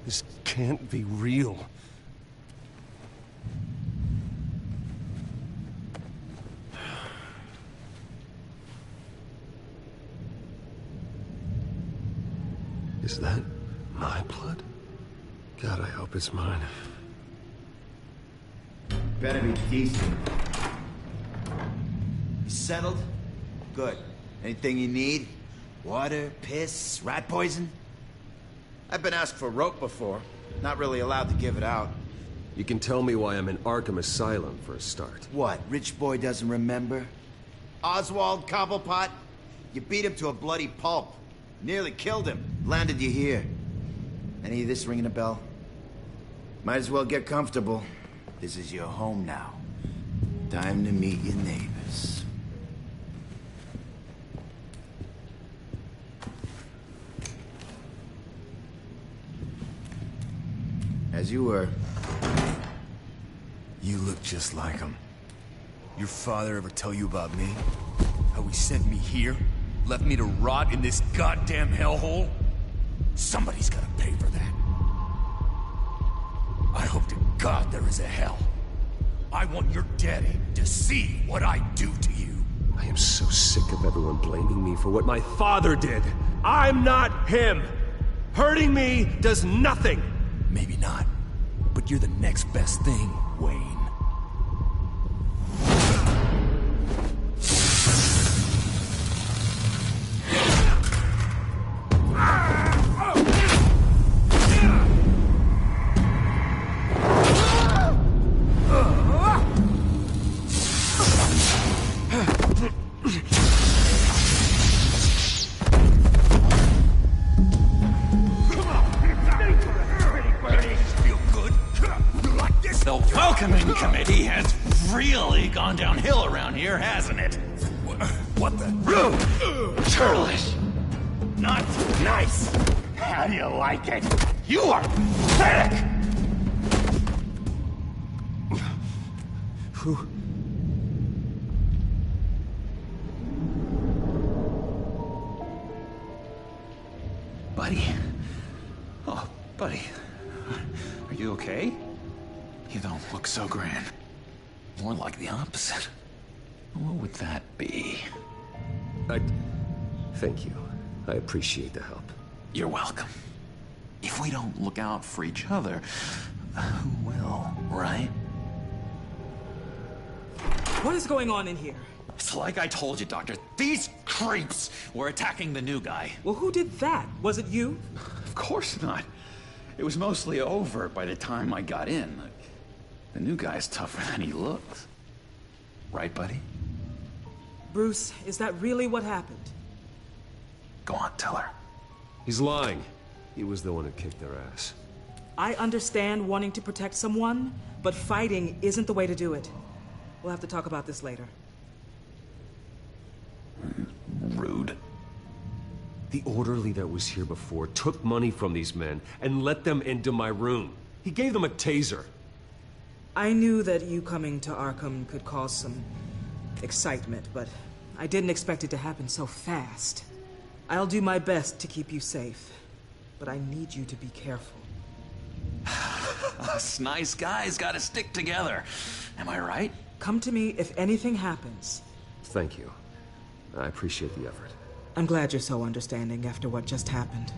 This can't be real. Is that my blood? God, I hope it's mine. Better be decent. You settled? Good. Anything you need? Water, piss, rat poison? I've been asked for rope before. Not really allowed to give it out. You can tell me why I'm in Arkham Asylum for a start. What, rich boy doesn't remember? Oswald Cobblepot? You beat him to a bloody pulp. Nearly killed him. Landed you here. Any of this ringing a bell? Might as well get comfortable. This is your home now. Time to meet your neighbors. As you were. You look just like him. Your father ever tell you about me? How he sent me here? Left me to rot in this goddamn hellhole? Somebody's gotta pay for that. I hope to God there is a hell. I want your daddy to see what I do to you. I am so sick of everyone blaming me for what my father did. I'm not him. Hurting me does nothing. Maybe not, but you're the next best thing, Wayne. Committee has really gone downhill around here, hasn't it? What the? Churlish. Not nice. How do you like it? You are pathetic! Who? Buddy. Oh, buddy. Are you okay? You don't look so grand. More like the opposite. What would that be? Thank you. I appreciate the help. You're welcome. If we don't look out for each other, who will, right? What is going on in here? It's like I told you, Doctor. These creeps were attacking the new guy. Well, who did that? Was it you? Of course not. It was mostly over by the time I got in. The new guy's tougher than he looks. Right, buddy? Bruce, is that really what happened? Go on, tell her. He's lying. He was the one who kicked their ass. I understand wanting to protect someone, but fighting isn't the way to do it. We'll have to talk about this later. Rude. The orderly that was here before took money from these men and let them into my room. He gave them a taser. I knew that you coming to Arkham could cause some excitement, but I didn't expect it to happen so fast. I'll do my best to keep you safe, but I need you to be careful. Us nice guys gotta stick together. Am I right? Come to me if anything happens. Thank you. I appreciate the effort. I'm glad you're so understanding after what just happened.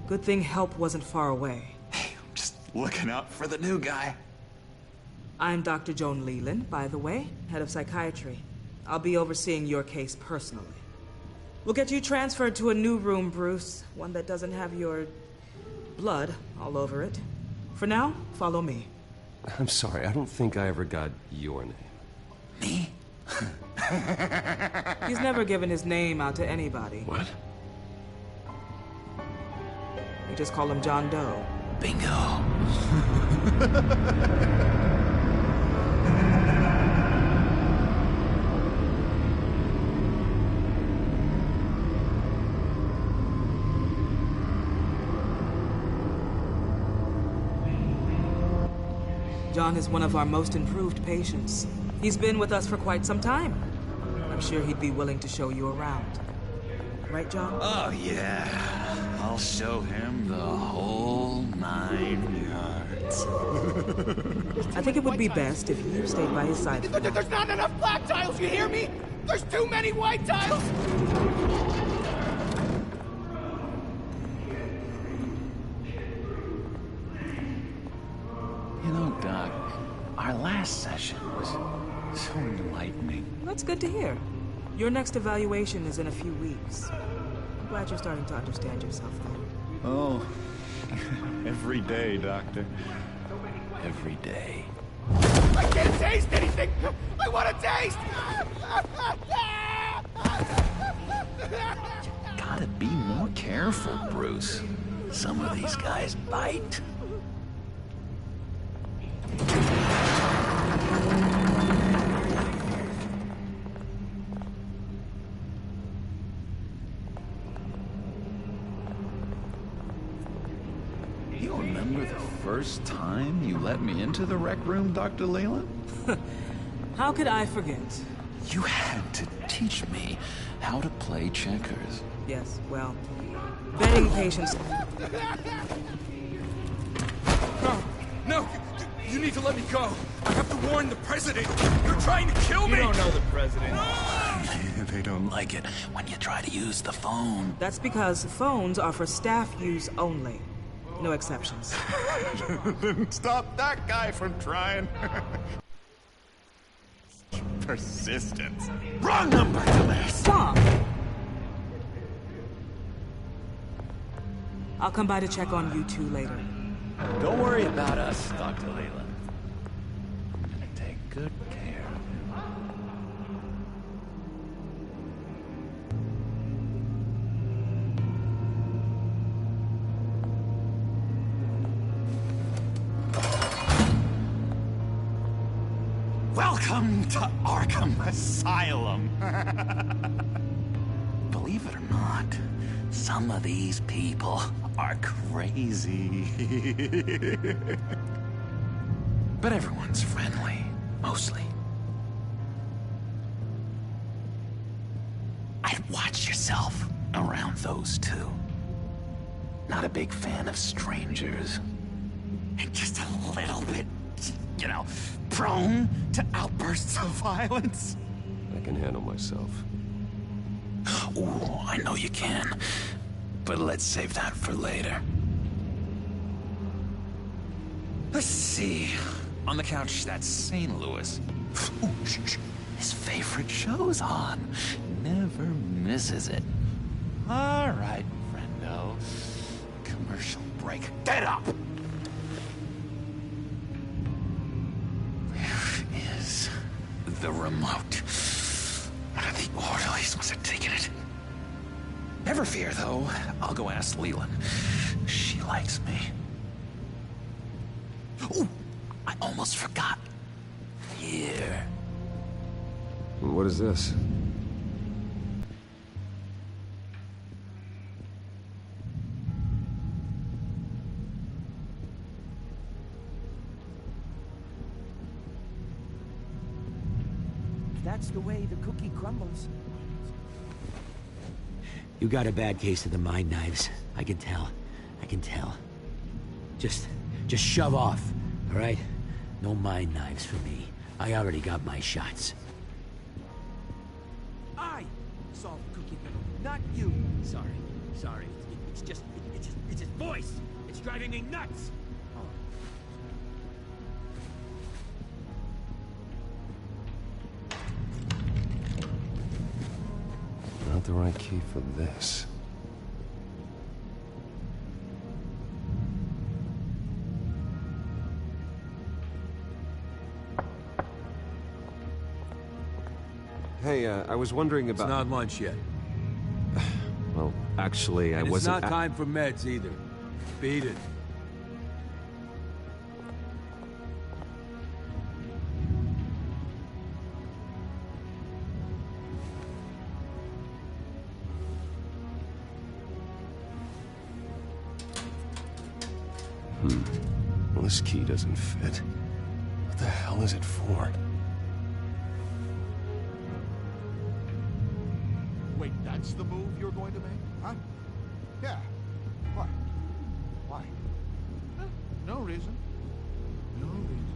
Good thing help wasn't far away. Hey, I'm just looking out for the new guy. I'm Dr. Joan Leland, by the way, head of psychiatry. I'll be overseeing your case personally. We'll get you transferred to a new room, Bruce. One that doesn't have your blood all over it. For now, follow me. I'm sorry, I don't think I ever got your name. Me? He's never given his name out to anybody. What? We just call him John Doe. Bingo. John is one of our most improved patients. He's been with us for quite some time. I'm sure he'd be willing to show you around. Right, John? Oh, yeah. I'll show him the whole 9 yards. I think it would be best if you stayed by his side. There's not enough black tiles, you hear me? There's too many white tiles! You know, Doc, our last session was so enlightening. That's good to hear. Your next evaluation is in a few weeks. I'm glad you're starting to understand yourself, though. Oh, every day, Doctor. Every day. I can't taste anything! I want to taste! Gotta be more careful, Bruce. Some of these guys bite. You remember the first time you let me into the rec room, Dr. Leland? How could I forget? You had to teach me how to play checkers. Yes, well, betting patients. No! You need to let me go! I have to warn the president! You're trying to kill me! You don't know the president. They don't like it when you try to use the phone. That's because phones are for staff use only. No exceptions. Stop that guy from trying. Persistence. Wrong number, dumbass! Stop! I'll come by to check on you two later. Don't worry about us, Dr. Leland. I'm gonna take good care of you. Welcome to Arkham Asylum. Believe it or not, some of these people are crazy. But everyone's friendly, mostly. I'd watch yourself around those two. Not a big fan of strangers. And just a little bit, you know, prone to outbursts of violence. I can handle myself. Ooh, I know you can. But let's save that for later. Let's see. On the couch, that's St. Louis. Ooh, shh. His favorite show's on. Never misses it. All right, friendo. Commercial break. Get up! Where is the remote? One of the orderlies must have taken it. Never fear, though. I'll go ask Leland. She likes me. Ooh, I almost forgot. Here. What is this? That's the way the cookie crumbles. You got a bad case of the mind knives. I can tell. I can tell. Just shove off, all right? No mind knives for me. I already got my shots. I solved cookie crumble, not you. Sorry. It's just his voice. It's driving me nuts. Not the right key for this. Hey, I was wondering about... It's not lunch yet. Well, actually, I And wasn't... it's not time for meds either. Beat it. Well, this key doesn't fit. What the hell is it for? Wait, that's the move you're going to make? Huh? Yeah. What? Why? reason. No reason.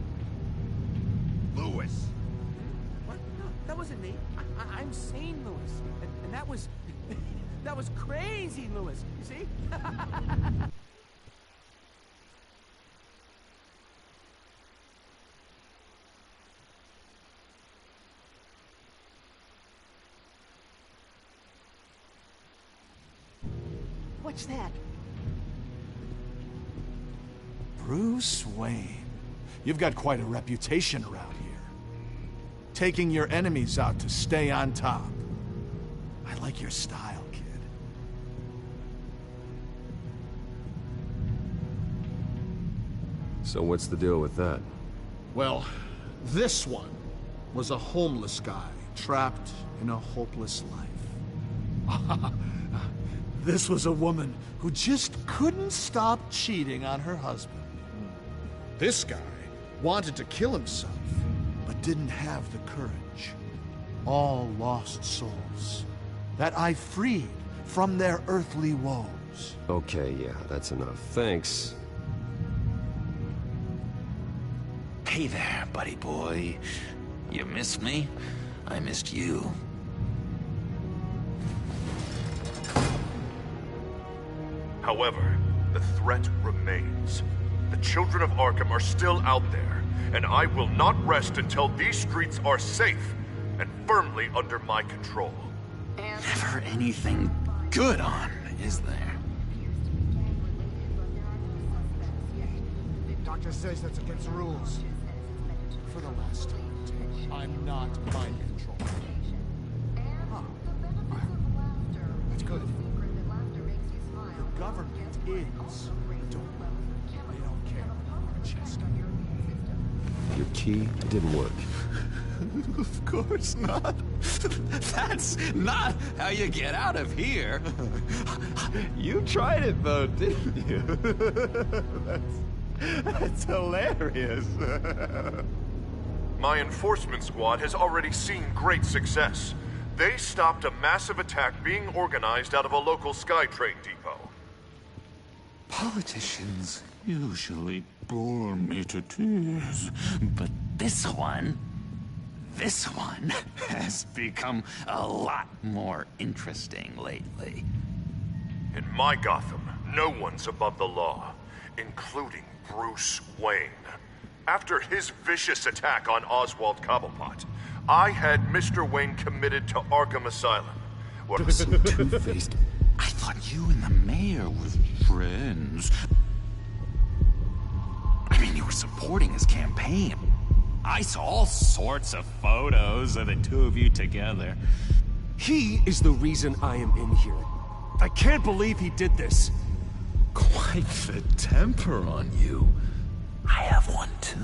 Lewis! What? No, that wasn't me. I'm sane, Lewis. And that was... that was crazy, Lewis. You see? What's that? Bruce Wayne. You've got quite a reputation around here. Taking your enemies out to stay on top. I like your style, kid. So what's the deal with that? Well, this one was a homeless guy trapped in a hopeless life. This was a woman who just couldn't stop cheating on her husband. This guy wanted to kill himself, but didn't have the courage. All lost souls that I freed from their earthly woes. Okay, yeah, that's enough. Thanks. Hey there, buddy boy. You missed me? I missed you. However, the threat remains. The children of Arkham are still out there, and I will not rest until these streets are safe and firmly under my control. Never anything good on, is there? Doctor says that's against the rules. For the last time, I'm not mind control. Huh. That's good. The government is. They don't care. Chester. Your key didn't work. Of course not. That's not how you get out of here. You tried it though, didn't you? That's hilarious. My enforcement squad has already seen great success. They stopped a massive attack being organized out of a local SkyTrain depot. Politicians usually bore me to tears, but this one has become a lot more interesting lately. In my Gotham, no one's above the law, including Bruce Wayne. After his vicious attack on Oswald Cobblepot, I had Mr. Wayne committed to Arkham Asylum. Where Some two-faced. I thought you and the mayor were friends. I mean, you were supporting his campaign. I saw all sorts of photos of the two of you together. He is the reason I am in here. I can't believe he did this. Quite the temper on you. I have one too.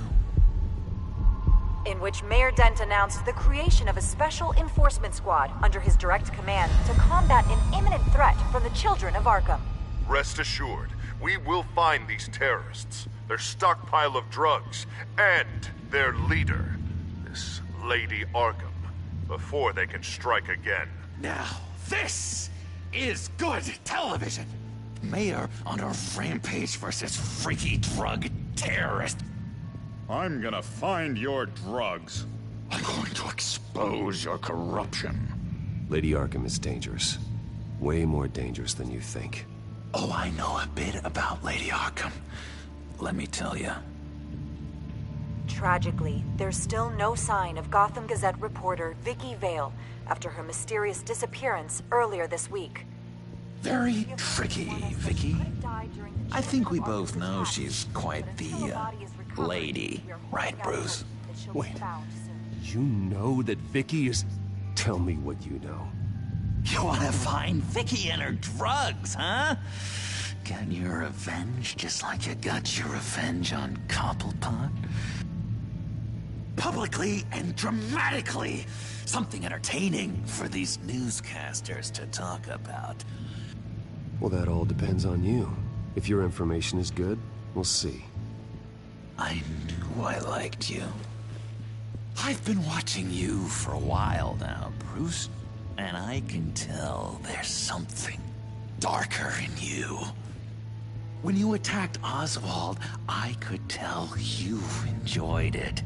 In which Mayor Dent announced the creation of a special enforcement squad under his direct command to combat an imminent threat from the children of Arkham. Rest assured, we will find these terrorists, their stockpile of drugs, and their leader, this Lady Arkham, before they can strike again. Now, this is good television. Mayor on a rampage versus freaky drug terrorist. I'm gonna find your drugs. I'm going to expose your corruption. Lady Arkham is dangerous. Way more dangerous than you think. Oh, I know a bit about Lady Arkham. Let me tell you. Tragically, there's still no sign of Gotham Gazette reporter Vicky Vale after her mysterious disappearance earlier this week. Very tricky, Vicky. I think we both know she's quite the, lady. Right, Bruce? Wait. You know that Vicky is... Tell me what you know. You wanna find Vicky and her drugs, huh? Get your revenge just like you got your revenge on Cobblepot? Publicly and dramatically. Something entertaining for these newscasters to talk about. Well, that all depends on you. If your information is good, we'll see. I knew I liked you. I've been watching you for a while now, Bruce. And I can tell there's something darker in you. When you attacked Oswald, I could tell you enjoyed it.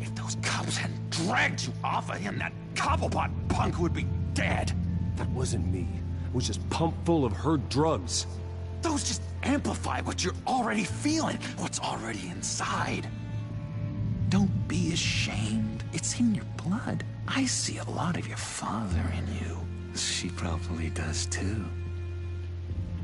If those cops hadn't dragged you off of him, that Cobblepot punk would be dead. That wasn't me. It was just pumped full of her drugs. Those just amplify what you're already feeling, what's already inside. Don't be ashamed. It's in your blood. I see a lot of your father in you. She probably does too.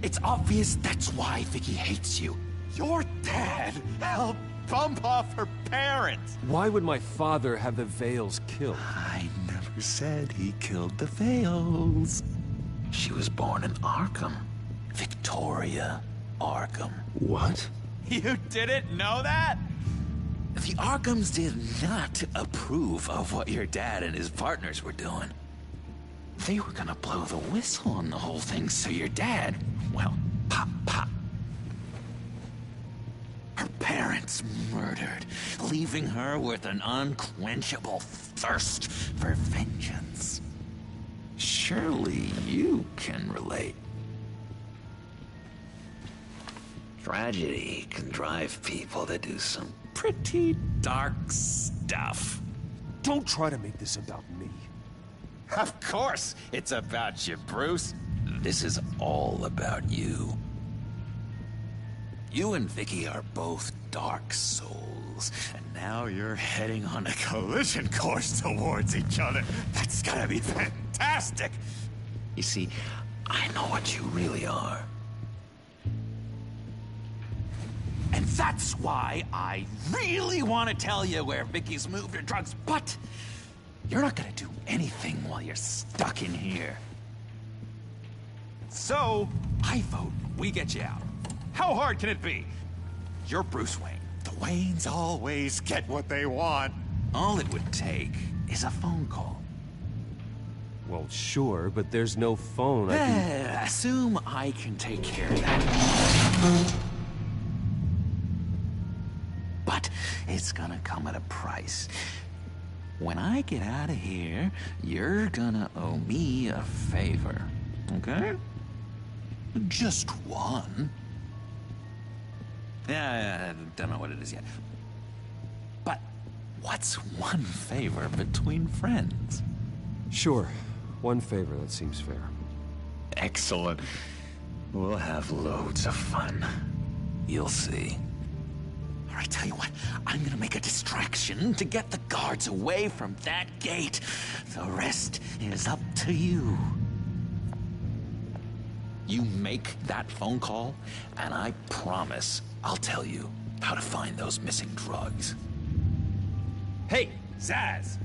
It's obvious that's why Vicky hates you. Your dad helped bump off her parents. Why would my father have the Vales killed? I never said he killed the Vales. She was born in Arkham. Victoria Arkham. What? You didn't know that? The Arkhams did not approve of what your dad and his partners were doing. They were gonna blow the whistle on the whole thing, so your dad, well, pop, pop. Her parents murdered, leaving her with an unquenchable thirst for vengeance. Surely you can relate. Tragedy can drive people to do some pretty dark stuff. Don't try to make this about me. Of course it's about you, Bruce. This is all about you. You and Vicky are both dark souls, and now you're heading on a collision course towards each other. That's gotta be fantastic! You see, I know what you really are. And that's why I really want to tell you where Vicky's moved her drugs, but you're not gonna do anything while you're stuck in here. So, I vote we get you out. How hard can it be? You're Bruce Wayne. The Waynes always get what they want. All it would take is a phone call. Well, sure, but there's no phone. I can... Assume I can take care of that. But it's gonna come at a price. When I get out of here, you're gonna owe me a favor, okay? Just one. Yeah, I don't know what it is yet. But what's one favor between friends? Sure. One favor, that seems fair. Excellent. We'll have loads of fun. You'll see. All right, tell you what, I'm gonna make a distraction to get the guards away from that gate. The rest is up to you. You make that phone call, and I promise I'll tell you how to find those missing drugs. Hey, Zaz!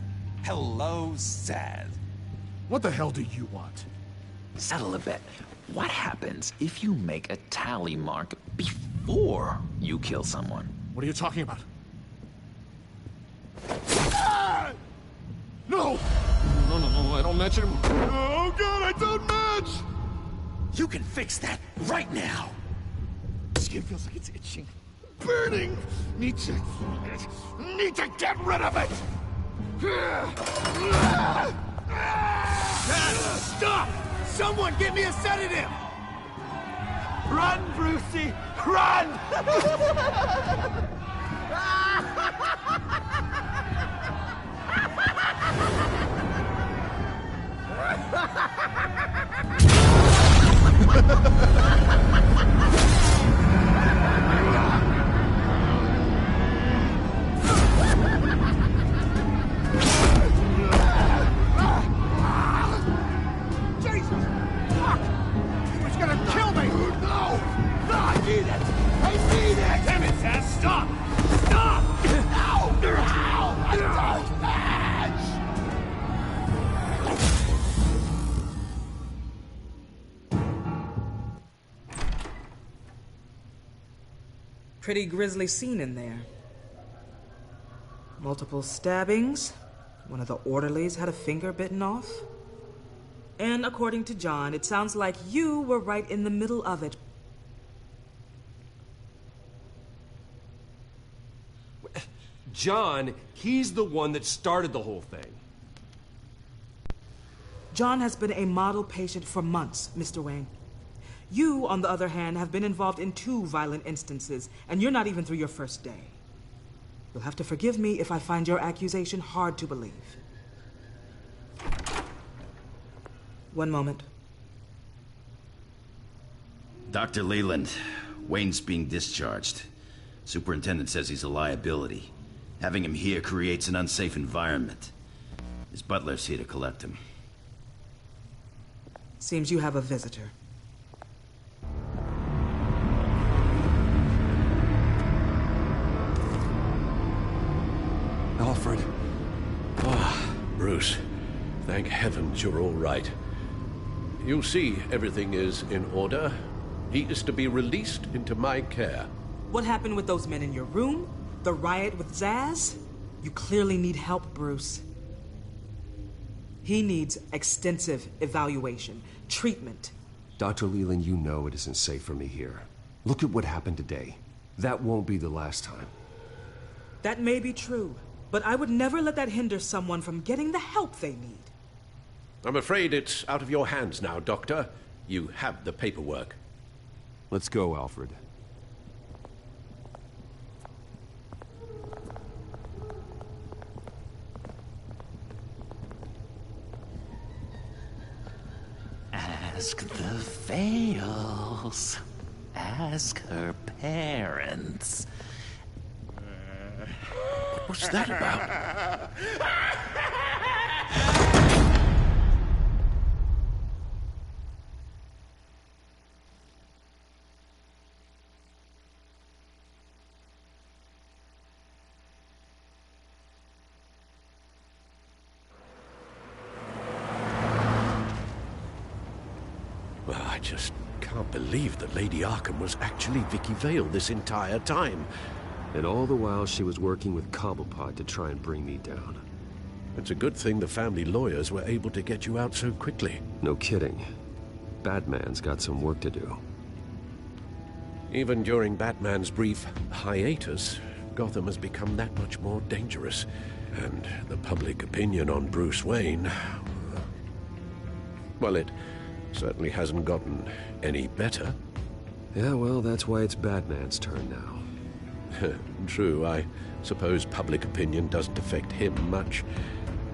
Hello, Zaz. What the hell do you want? Settle a bet. What happens if you make a tally mark before you kill someone? What are you talking about? Ah! No! No, I don't match him. Oh god, I don't match! You can fix that right now! Skin feels like it's itching. Burning! Need to get rid of it! Stop! Someone get me a sedative! Run, Brucey! Run! Jesus! Fuck! He was gonna kill me! No! No, I need it! I need it! Damn it, Zaz, stop! Stop! No! No! I don't match! Pretty grisly scene in there. Multiple stabbings. One of the orderlies had a finger bitten off. And according to John, it sounds like you were right in the middle of it. John, he's the one that started the whole thing. John has been a model patient for months, Mr. Wayne. You, on the other hand, have been involved in 2 violent instances, and you're not even through your first day. You'll have to forgive me if I find your accusation hard to believe. One moment. Dr. Leland, Wayne's being discharged. Superintendent says he's a liability. Having him here creates an unsafe environment. His butler's here to collect him. Seems you have a visitor. Alfred. Ah, Bruce. Thank heavens you're all right. You see, everything is in order. He is to be released into my care. What happened with those men in your room? The riot with Zaz? You clearly need help, Bruce. He needs extensive evaluation, treatment. Dr. Leland, you know it isn't safe for me here. Look at what happened today. That won't be the last time. That may be true, but I would never let that hinder someone from getting the help they need. I'm afraid it's out of your hands now, Doctor. You have the paperwork. Let's go, Alfred. Ask the Vales. Ask her parents. What was that about? Well, I just can't believe that Lady Arkham was actually Vicky Vale this entire time. And all the while she was working with Cobblepot to try and bring me down. It's a good thing the family lawyers were able to get you out so quickly. No kidding. Batman's got some work to do. Even during Batman's brief hiatus, Gotham has become that much more dangerous. And the public opinion on Bruce Wayne... well, it certainly hasn't gotten any better. Yeah, well, that's why it's Batman's turn now. True, I suppose public opinion doesn't affect him much.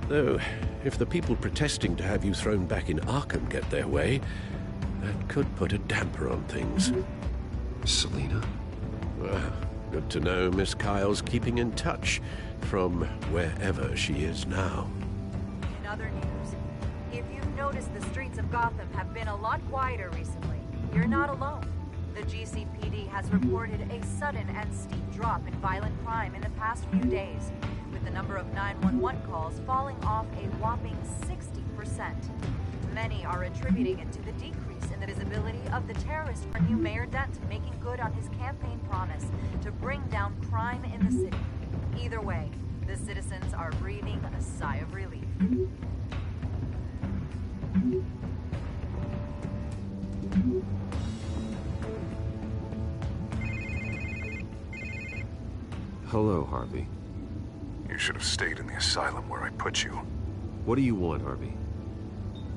Though, if the people protesting to have you thrown back in Arkham get their way, that could put a damper on things. Selina? Well, good to know Miss Kyle's keeping in touch from wherever she is now. In other news, if you've noticed, the streets of Gotham have been a lot quieter recently. You're not alone. The GCPD has reported a sudden and steep drop in violent crime in the past few days, with the number of 911 calls falling off a whopping 60%. Many are attributing it to the decrease in the visibility of the terrorist for new Mayor Dent making good on his campaign promise to bring down crime in the city. Either way, the citizens are breathing a sigh of relief. Hello, Harvey. You should have stayed in the asylum where I put you. What do you want, Harvey?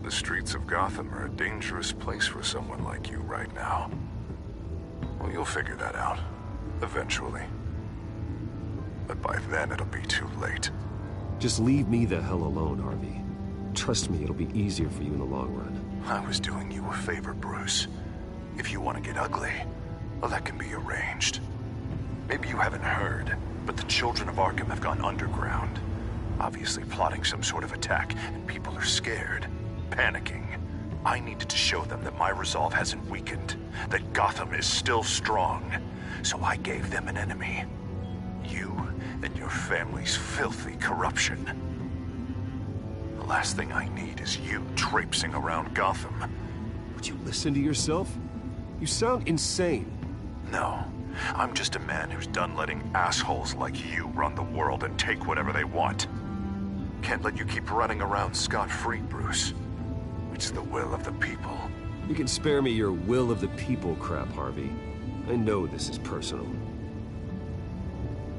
The streets of Gotham are a dangerous place for someone like you right now. Well, you'll figure that out. Eventually. But by then, it'll be too late. Just leave me the hell alone, Harvey. Trust me, it'll be easier for you in the long run. I was doing you a favor, Bruce. If you want to get ugly, well, that can be arranged. Maybe you haven't heard, but the children of Arkham have gone underground. Obviously plotting some sort of attack, and people are scared, panicking. I needed to show them that my resolve hasn't weakened, that Gotham is still strong. So I gave them an enemy. You and your family's filthy corruption. The last thing I need is you traipsing around Gotham. Would you listen to yourself? You sound insane. No. I'm just a man who's done letting assholes like you run the world and take whatever they want. Can't let you keep running around scot-free, Bruce. It's the will of the people. You can spare me your will of the people crap, Harvey. I know this is personal.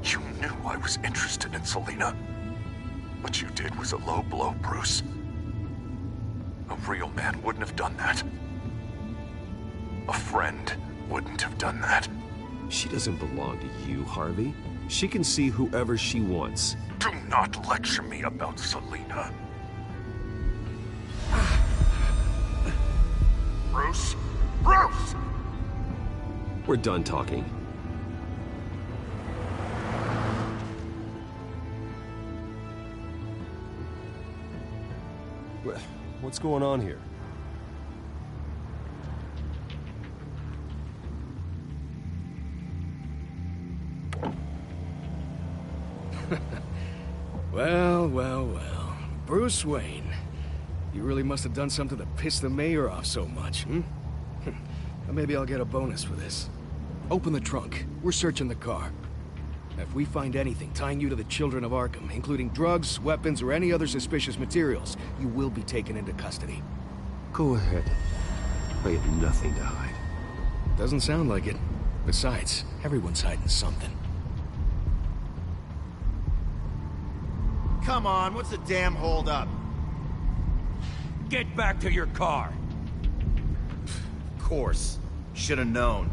You knew I was interested in Selina. What you did was a low blow, Bruce. A real man wouldn't have done that. A friend wouldn't have done that. She doesn't belong to you, Harvey. She can see whoever she wants. Do not lecture me about Selena. Bruce? Bruce! We're done talking. What's going on here? Well. Bruce Wayne. You really must have done something to piss the mayor off so much, hmm? Well, maybe I'll get a bonus for this. Open the trunk. We're searching the car. If we find anything tying you to the children of Arkham, including drugs, weapons, or any other suspicious materials, you will be taken into custody. Go ahead. I have nothing to hide. Doesn't sound like it. Besides, everyone's hiding something. Come on, what's the damn holdup? Get back to your car. Of course. Should've known.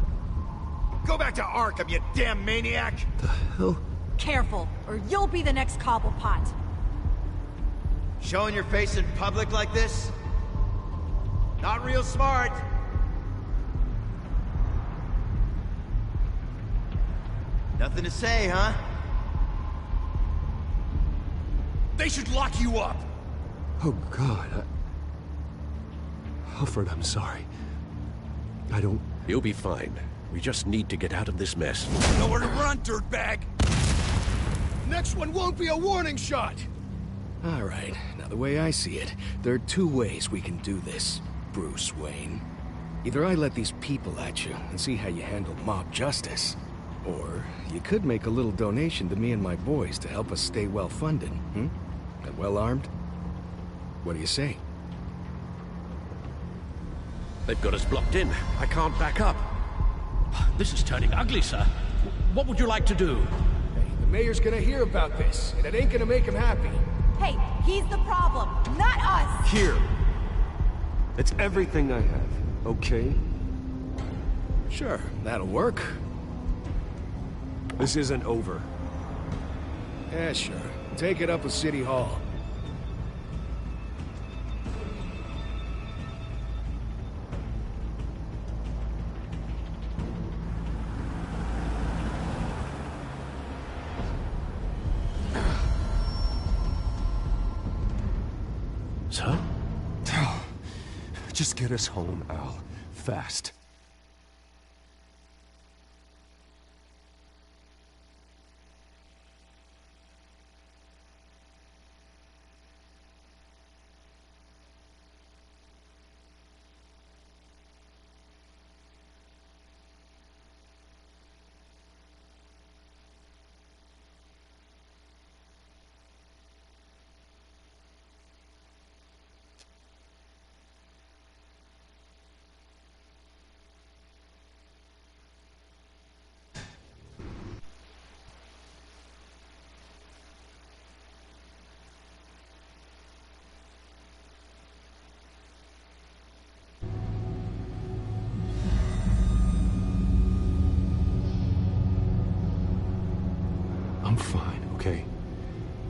Go back to Arkham, you damn maniac! The hell? Careful, or you'll be the next Cobblepot. Showing your face in public like this? Not real smart. Nothing to say, huh? They should lock you up! Oh, God. Alfred, I'm sorry. I don't... You'll be fine. We just need to get out of this mess. Nowhere to run, dirtbag! Next one won't be a warning shot! All right, now the way I see it, there are two ways we can do this, Bruce Wayne. Either I let these people at you and see how you handle mob justice, or you could make a little donation to me and my boys to help us stay well-funded, hmm? And well-armed? What do you say? They've got us blocked in. I can't back up. This is turning ugly, sir. What would you like to do? Hey, the mayor's gonna hear about this, and it ain't gonna make him happy. Hey, he's the problem, not us! Here. It's everything I have, okay? Sure, that'll work. This isn't over. Yeah, sure. Take it up with City Hall. Sir? Just get us home, Al. Fast. I'm fine, okay?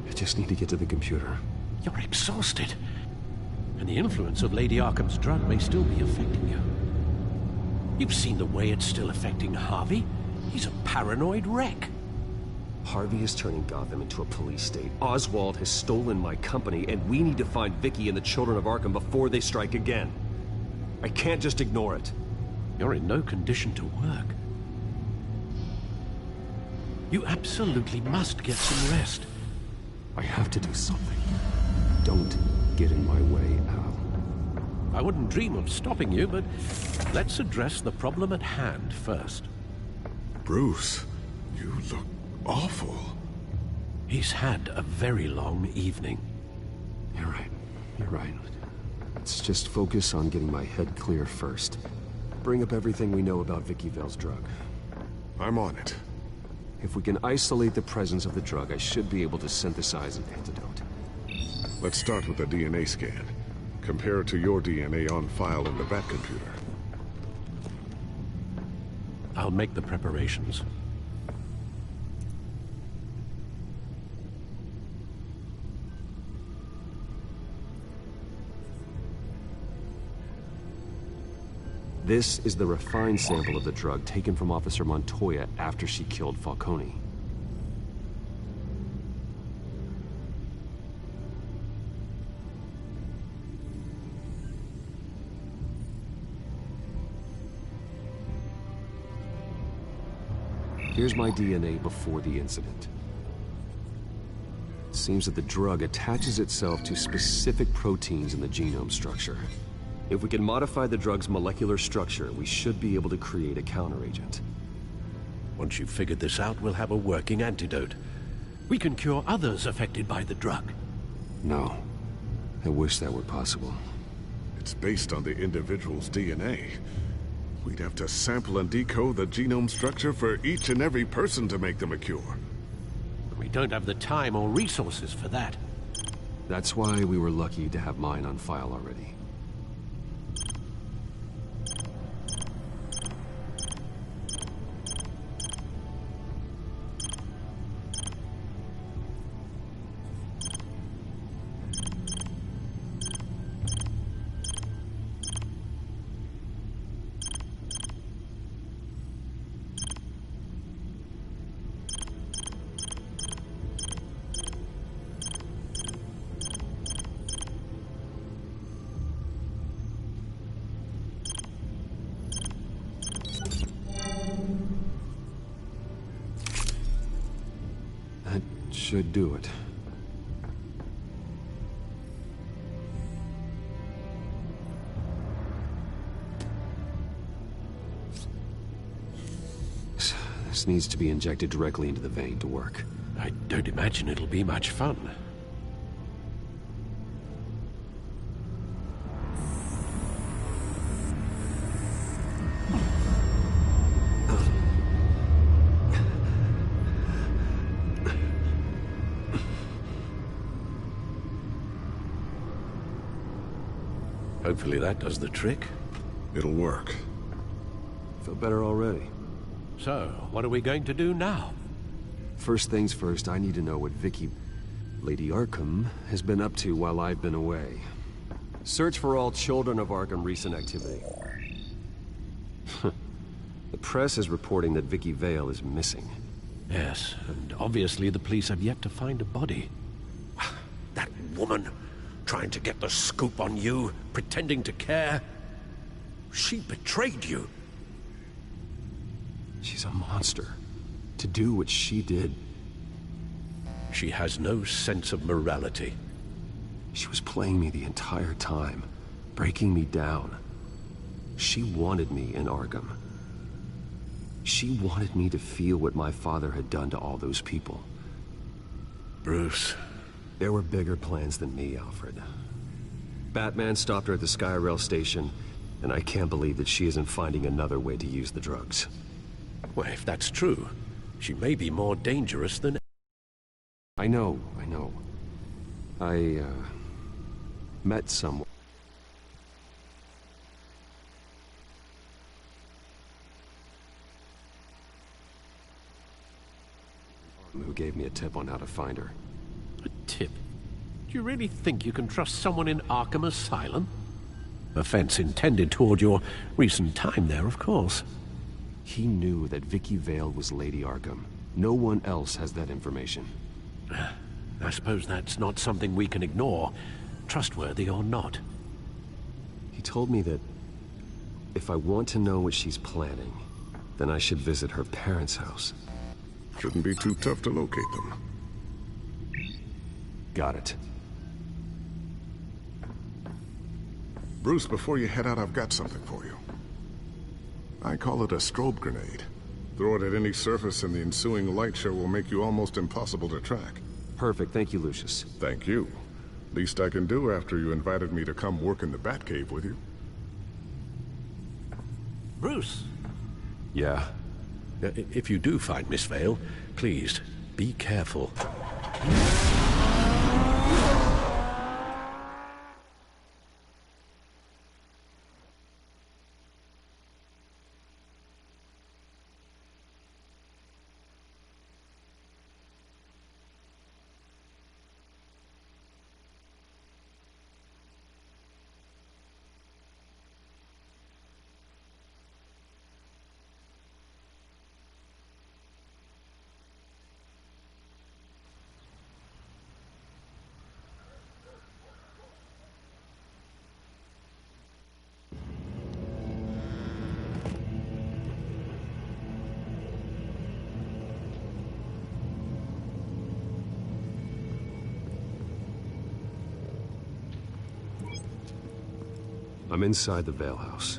I just need to get to the computer. You're exhausted. And the influence of Lady Arkham's drug may still be affecting you. You've seen the way it's still affecting Harvey. He's a paranoid wreck. Harvey is turning Gotham into a police state. Oswald has stolen my company, and we need to find Vicky and the children of Arkham before they strike again. I can't just ignore it. You're in no condition to work. You absolutely must get some rest. I have to do something. Don't get in my way, Al. I wouldn't dream of stopping you, but let's address the problem at hand first. Bruce, you look awful. He's had a very long evening. You're right. You're right. Let's just focus on getting my head clear first. Bring up everything we know about Vicky Vale's drug. I'm on it. If we can isolate the presence of the drug, I should be able to synthesize an antidote. Let's start with a DNA scan. Compare it to your DNA on file in the Bat computer. I'll make the preparations. This is the refined sample of the drug taken from Officer Montoya after she killed Falcone. Here's my DNA before the incident. It seems that the drug attaches itself to specific proteins in the genome structure. If we can modify the drug's molecular structure, we should be able to create a counteragent. Once you've figured this out, we'll have a working antidote. We can cure others affected by the drug. No. I wish that were possible. It's based on the individual's DNA. We'd have to sample and decode the genome structure for each and every person to make them a cure. We don't have the time or resources for that. That's why we were lucky to have mine on file already. Should do it. This needs to be injected directly into the vein to work. I don't imagine it'll be much fun. Hopefully that does the trick. It'll work. Feel better already. So, what are we going to do now? First things first, I need to know what Vicky, Lady Arkham, has been up to while I've been away. Search for all children of Arkham recent activity. The press is reporting that Vicky Vale is missing. Yes, and obviously the police have yet to find a body. That woman, trying to get the scoop on you, pretending to care. She betrayed you. She's a monster. To do what she did. She has no sense of morality. She was playing me the entire time, breaking me down. She wanted me in Arkham. She wanted me to feel what my father had done to all those people. Bruce. There were bigger plans than me, Alfred. Batman stopped her at the Skyrail station, and I can't believe that she isn't finding another way to use the drugs. Well, if that's true, she may be more dangerous than... I know. I met someone who gave me a tip on how to find her. A tip? Do you really think you can trust someone in Arkham Asylum? Offense intended toward your recent time there, of course. He knew that Vicky Vale was Lady Arkham. No one else has that information. I suppose that's not something we can ignore, trustworthy or not. He told me that if I want to know what she's planning, then I should visit her parents' house. Shouldn't be too tough to locate them. Got it. Bruce, before you head out, I've got something for you. I call it a strobe grenade. Throw it at any surface and the ensuing light show will make you almost impossible to track. Perfect. Thank you, Lucius. Thank you. Least I can do after you invited me to come work in the Batcave with you. Bruce! Yeah? If you do find Miss Vale, please, be careful. I'm inside the Vale House.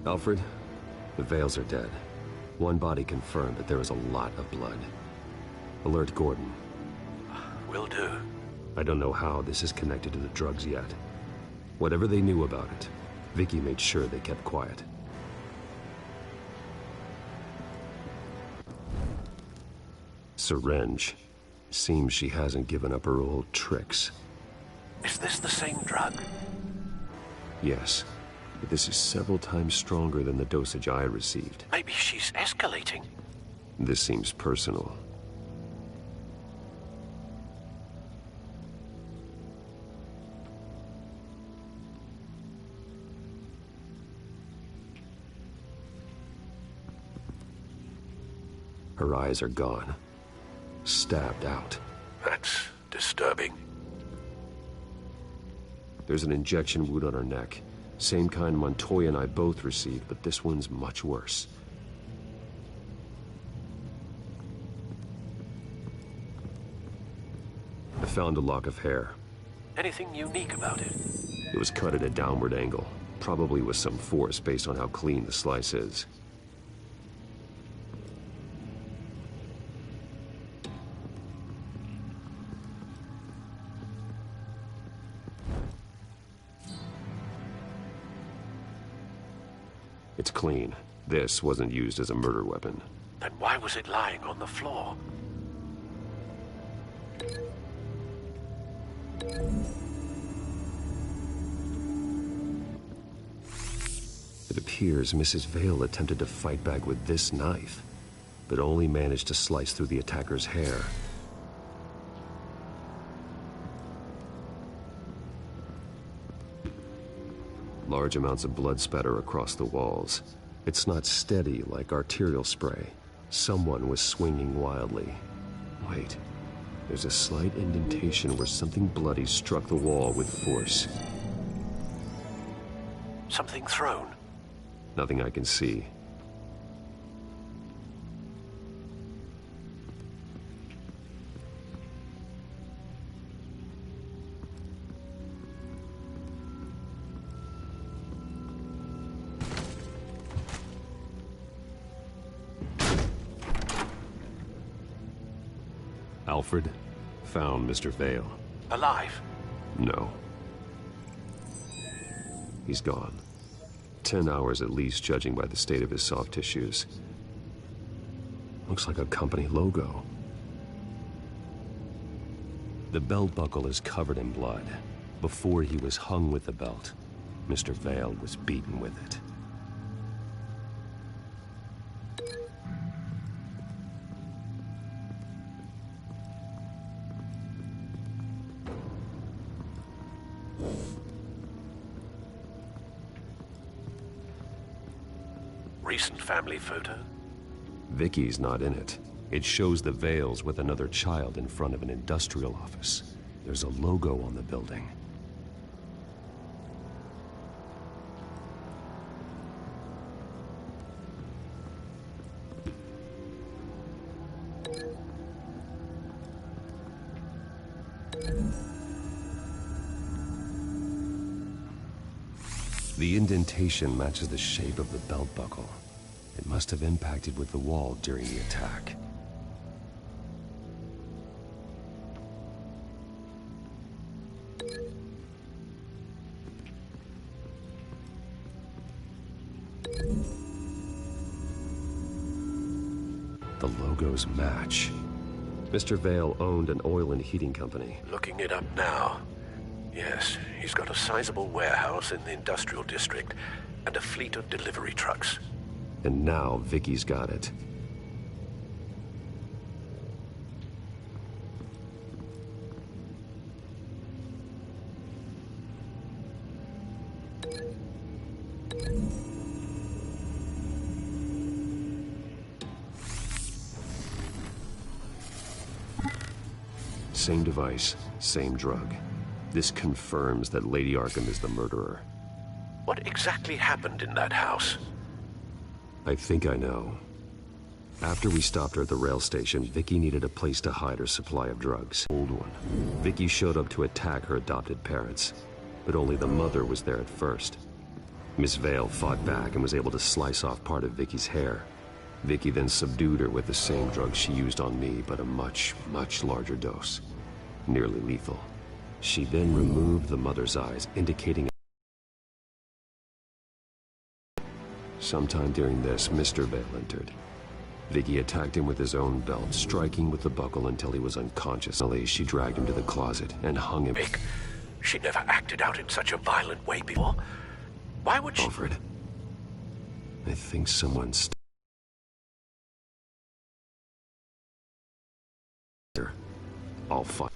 Alfred, the Vales are dead. One body confirmed, but there is a lot of blood. Alert Gordon. Will do. I don't know how this is connected to the drugs yet. Whatever they knew about it, Vicky made sure they kept quiet. Syringe. Seems she hasn't given up her old tricks. Is this the same drug? Yes, but this is several times stronger than the dosage I received. Maybe she's escalating. This seems personal. Her eyes are gone. Stabbed out. That's disturbing. There's an injection wound on her neck. Same kind Montoya and I both received, but this one's much worse. I found a lock of hair. Anything unique about it? It was cut at a downward angle. Probably with some force based on how clean the slice is. It's clean. This wasn't used as a murder weapon. Then why was it lying on the floor? It appears Mrs. Vale attempted to fight back with this knife, but only managed to slice through the attacker's hair. Large amounts of blood spatter across the walls. It's not steady like arterial spray. Someone was swinging wildly. Wait, there's a slight indentation where something bloody struck the wall with force. Something thrown? Nothing I can see. Alfred found Mr. Vale. Alive? No. He's gone. 10 hours at least, judging by the state of his soft tissues. Looks like a company logo. The belt buckle is covered in blood. Before he was hung with the belt, Mr. Vale was beaten with it. Recent family photo? Vicky's not in it. It shows the Vales with another child in front of an industrial office. There's a logo on the building. The indentation matches the shape of the belt buckle. It must have impacted with the wall during the attack. The logos match. Mr. Vale owned an oil and heating company. Looking it up now. Yes, he's got a sizable warehouse in the industrial district and a fleet of delivery trucks. And now Vicky's got it. same device, same drug. This confirms that Lady Arkham is the murderer. What exactly happened in that house? I think I know. After we stopped her at the rail station, Vicky needed a place to hide her supply of drugs. Old one. Vicky showed up to attack her adopted parents, but only the mother was there at first. Miss Vale fought back and was able to slice off part of Vicky's hair. Vicky then subdued her with the same drug she used on me, but a much, much larger dose. Nearly lethal. She then removed the mother's eyes, indicating... Sometime during this, Mr. Vale entered. Vicky attacked him with his own belt, striking with the buckle until he was unconscious. She dragged him to the closet and hung him. She never acted out in such a violent way before. Why would she... Alfred, I think someone's... I'll fight.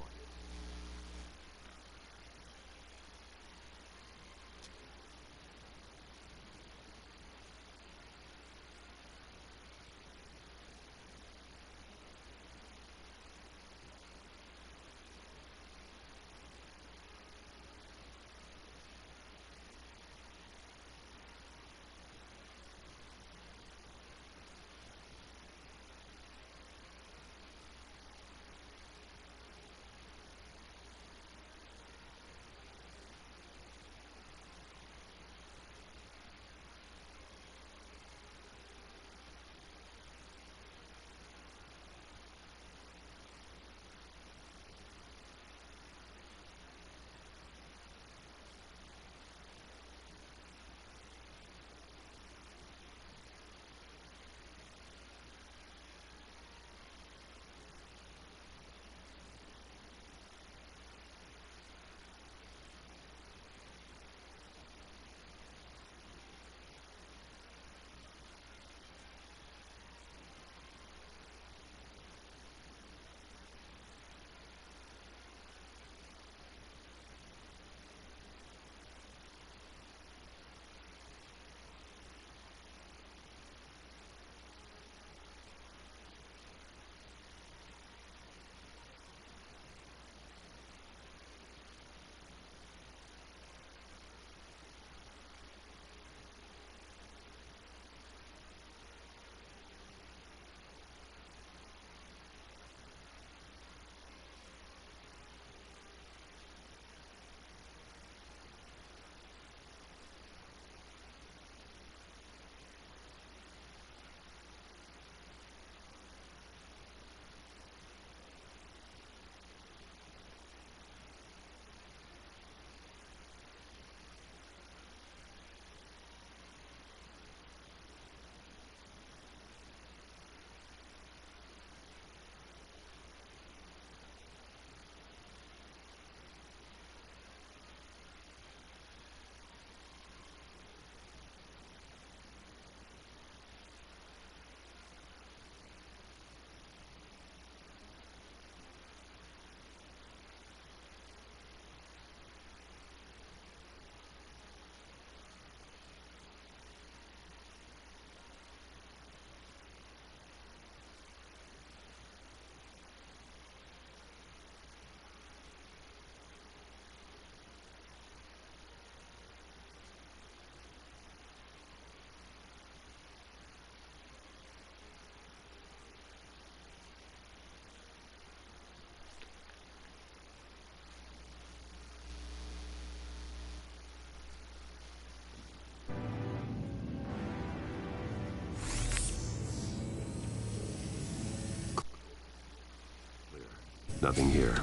Nothing here.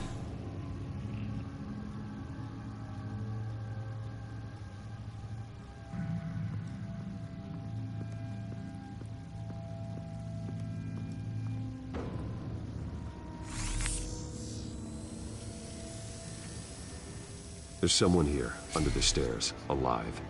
There's someone here, under the stairs, alive.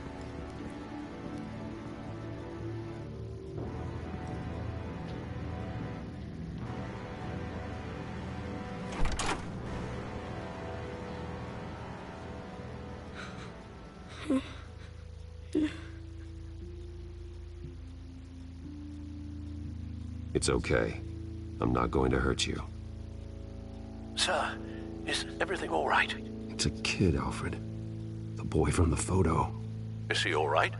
It's okay. I'm not going to hurt you. Sir, Is everything all right? It's a kid, Alfred. The boy from the photo. Is he all right?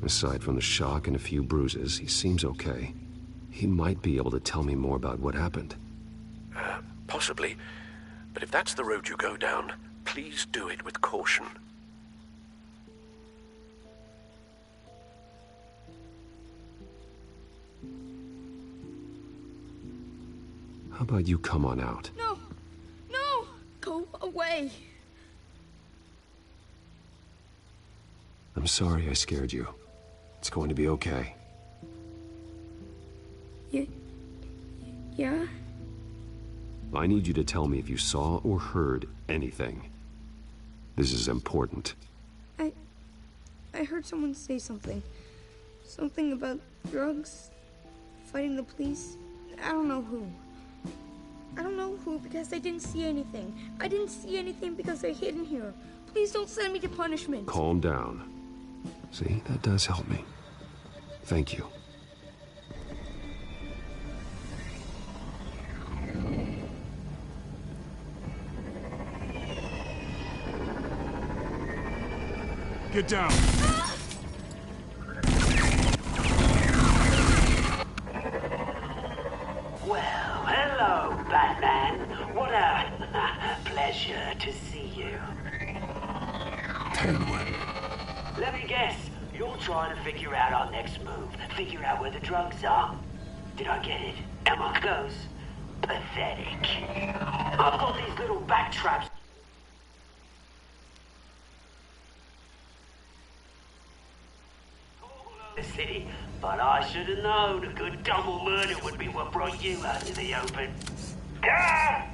Aside from the shock and a few bruises, he seems okay. He might be able to tell me more about what happened. Possibly. But if that's the road you go down, please do it with caution. How about you come on out? No! No! Go away! I'm sorry I scared you. It's going to be okay. Yeah? I need you to tell me if you saw or heard anything. This is important. I heard someone say something. Something about drugs, fighting the police. I don't know who. I don't know who because I didn't see anything. I didn't see anything because they're hidden here. Please don't send me to punishment. Calm down. See, that does help me. Thank you. Get down. Well, hello, Batman. What a pleasure to see you. Penguin. Let me guess. You're trying to figure out our next move. Figure out where the drugs are. Did I get it? Am I close? Pathetic. I've got these little bat traps. The city, but I should have known a good double murder would be what brought you out to the open. Ah!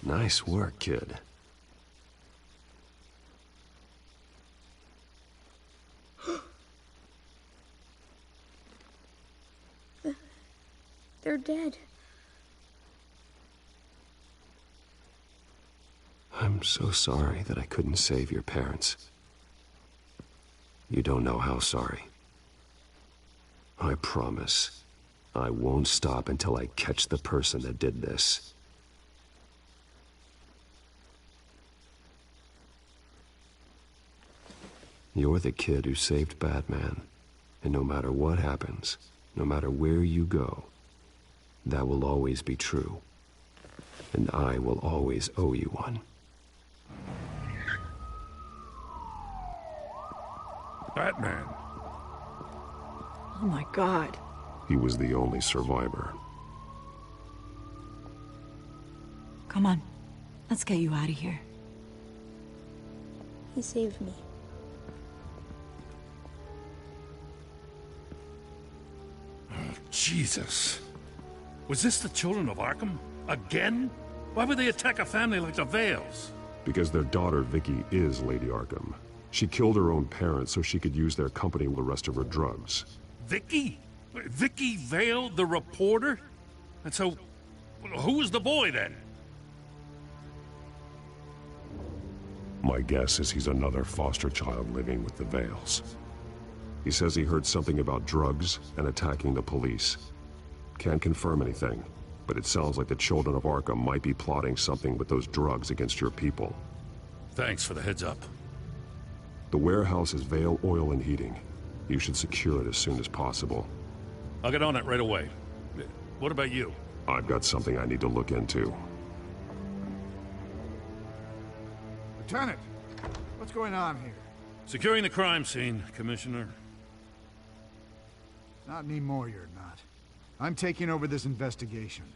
Nice work, kid. They're dead. I'm so sorry that I couldn't save your parents. You don't know how sorry. I promise, I won't stop until I catch the person that did this. You're the kid who saved Batman, and no matter what happens, no matter where you go, that will always be true. And I will always owe you one. Batman. Oh my God. He was the only survivor. Come on, let's get you out of here. He saved me. Jesus. Was this the children of Arkham? Again? Why would they attack a family like the Vales? Because their daughter, Vicky, is Lady Arkham. She killed her own parents so she could use their company with the rest of her drugs. Vicky? Vicky Vale, the reporter? And so, who was the boy then? My guess is he's another foster child living with the Vales. He says he heard something about drugs and attacking the police. Can't confirm anything, but it sounds like the children of Arkham might be plotting something with those drugs against your people. Thanks for the heads up. The warehouse is Vale Oil and Heating. You should secure it as soon as possible. I'll get on it right away. What about you? I've got something I need to look into. Lieutenant, what's going on here? Securing the crime scene, Commissioner. Not anymore, you're not. I'm taking over this investigation.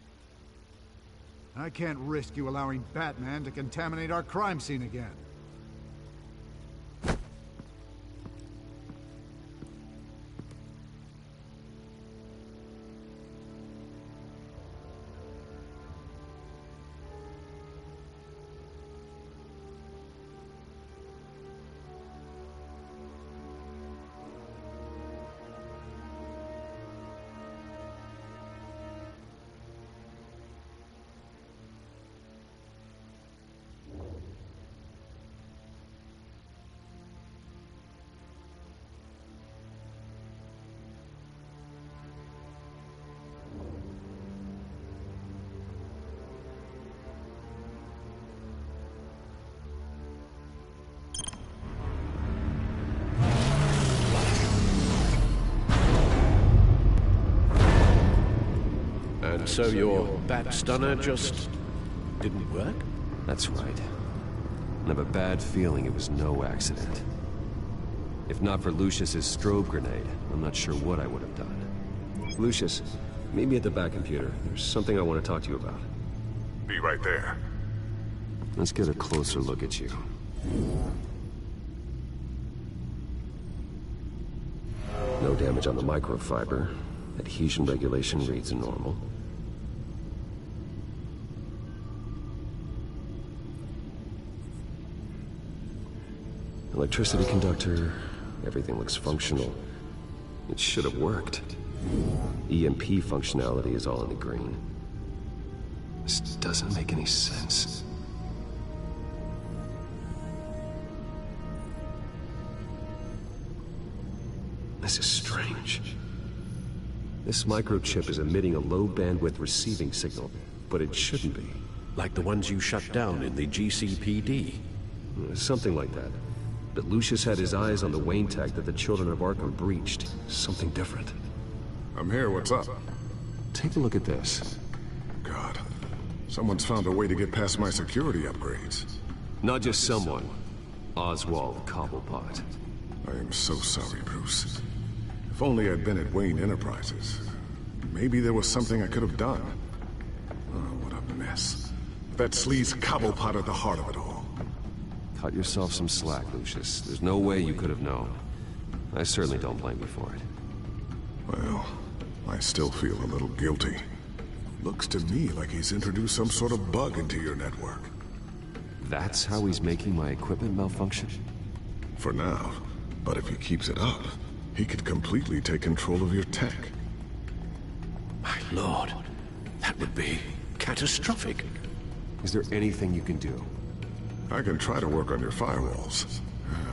I can't risk you allowing Batman to contaminate our crime scene again. And so your bat stunner just didn't work? That's right. I have a bad feeling it was no accident. If not for Lucius's strobe grenade, I'm not sure what I would have done. Lucius, meet me at the back computer. There's something I want to talk to you about. Be right there. Let's get a closer look at you. No damage on the microfiber. Adhesion regulation reads normal. Electricity conductor, everything looks functional. It should have worked. EMP functionality is all in the green. This doesn't make any sense. This is strange. This microchip is emitting a low-bandwidth receiving signal, but it shouldn't be. Like the ones you shut down in the GCPD? Something like that. But Lucius had his eyes on the Wayne tech that the Children of Arkham breached. Something different. I'm here, what's up? Take a look at this. God, someone's found a way to get past my security upgrades. Not just someone. Oswald Cobblepot. I am so sorry, Bruce. If only I'd been at Wayne Enterprises. Maybe there was something I could have done. Oh, what a mess. That sleaze Cobblepot at the heart of it all. Cut yourself some slack, Lucius. There's no way you could have known. I certainly don't blame you for it. Well, I still feel a little guilty. Looks to me like he's introduced some sort of bug into your network. That's how he's making my equipment malfunction? For now. But if he keeps it up, he could completely take control of your tech. My lord, that would be catastrophic. Is there anything you can do? I can try to work on your firewalls.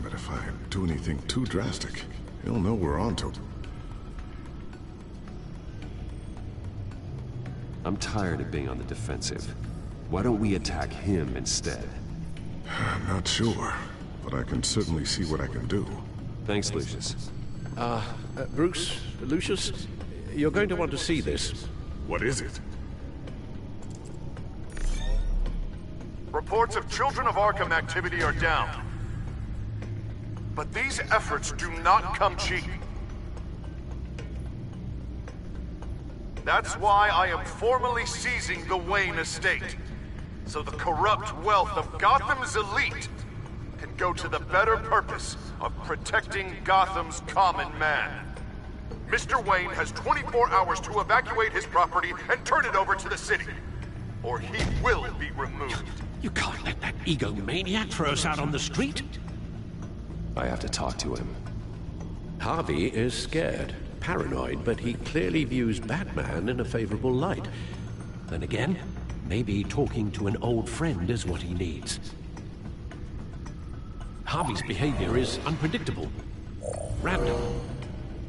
But if I do anything too drastic, he'll know we're onto it. I'm tired of being on the defensive. Why don't we attack him instead? I'm not sure, but I can certainly see what I can do. Thanks, Lucius. Bruce, Lucius, you're going to want to see this. What is it? Reports of Children of Arkham activity are down. But these efforts do not come cheap. That's why I am formally seizing the Wayne estate, so the corrupt wealth of Gotham's elite can go to the better purpose of protecting Gotham's common man. Mr. Wayne has 24 hours to evacuate his property and turn it over to the city, or he will be removed. You can't let that egomaniac throw us out on the street. I have to talk to him. Harvey is scared, paranoid, but he clearly views Batman in a favorable light. Then again, maybe talking to an old friend is what he needs. Harvey's behavior is unpredictable, random.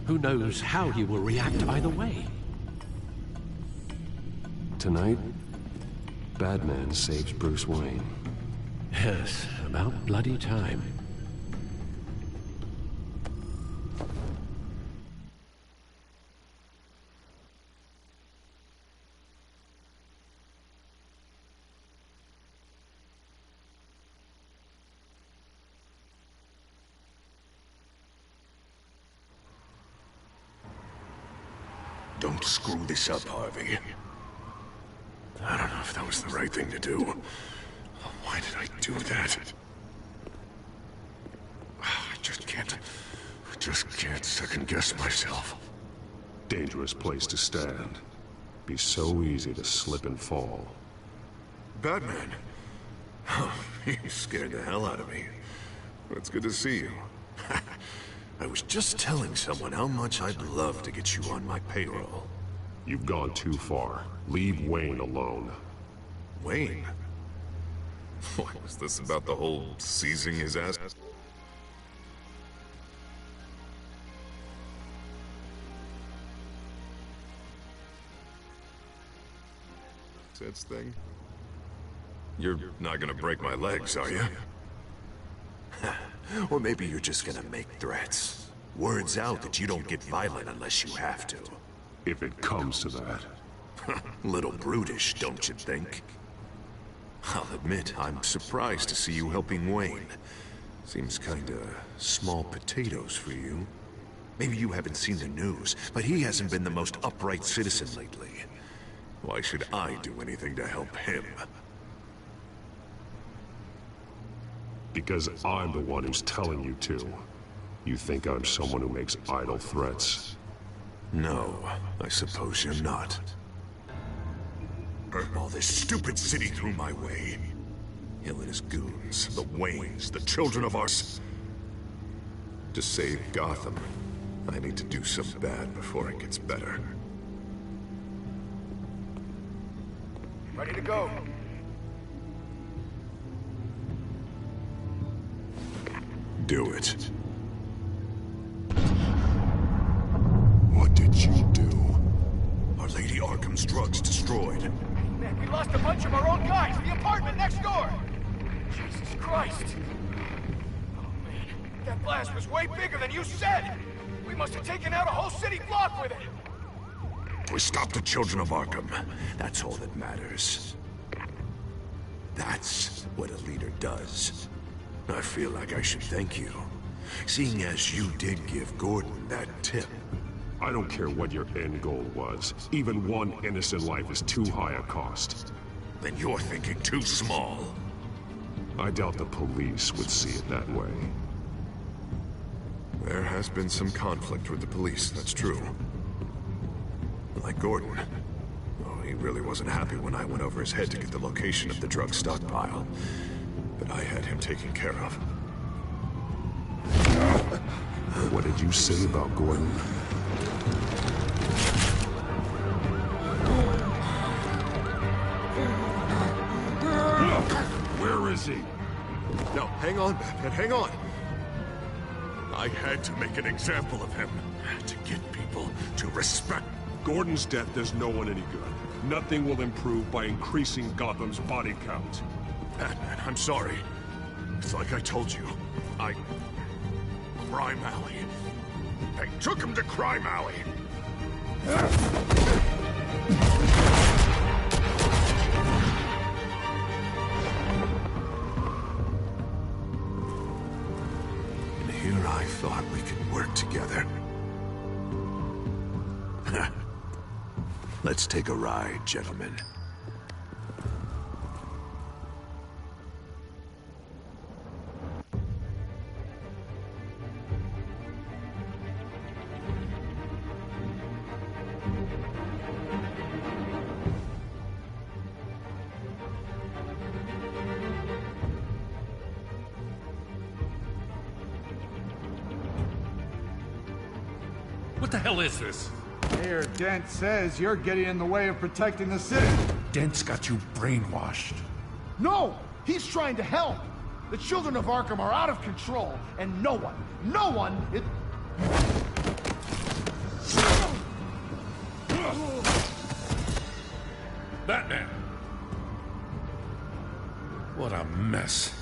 Who knows how he will react either way? Tonight, Batman saves Bruce Wayne. Yes, about bloody time. Don't screw this up, Harvey. I don't know if that was the right thing to do. Why did I do that? I just can't second-guess myself. Dangerous place to stand. Be so easy to slip and fall. Batman? Oh, you scared the hell out of me. Well, it's good to see you. I was just telling someone how much I'd love to get you on my payroll. You've gone too far. Leave Wayne alone. Wayne? What was this about the whole seizing his ass? Thing? You're not gonna break my legs, are you? Or maybe you're just gonna make threats. Words out that you don't get violent unless you have to. If it comes to that. Little brutish, don't you think? I'll admit, I'm surprised to see you helping Wayne. Seems kinda small potatoes for you. Maybe you haven't seen the news, but he hasn't been the most upright citizen lately. Why should I do anything to help him? Because I'm the one who's telling you to. You think I'm someone who makes idle threats? No, I suppose you're not. All this stupid city threw my way. Hill and his goons, the Waynes, the children of ours. To save Gotham, I need to do some bad before it gets better. Ready to go. Do it. What did you do? Our Lady Arkham's drugs destroyed. Man, we lost a bunch of our own guys. The apartment next door. Jesus Christ. Oh, man. That blast was way bigger than you said. We must have taken out a whole city block with it. We stopped the children of Arkham. That's all that matters. That's what a leader does. I feel like I should thank you, seeing as you did give Gordon that tip. I don't care what your end goal was. Even one innocent life is too high a cost. Then you're thinking too small. I doubt the police would see it that way. There has been some conflict with the police, that's true. Like Gordon. Oh, he really wasn't happy when I went over his head to get the location of the drug stockpile. But I had him taken care of. What did you say about Gordon? Where is he? No, hang on, Batman, hang on. I had to make an example of him. To get people to respect. Gordon's death does no one any good. Nothing will improve by increasing Gotham's body count. Batman, I'm sorry. It's like I told you. Crime Alley. They took him to Crime Alley. And here I thought we could work together. Let's take a ride, gentlemen. What the hell is this? Mayor Dent says you're getting in the way of protecting the city. Dent's got you brainwashed. No! He's trying to help! The children of Arkham are out of control, and no one is... Batman! What a mess.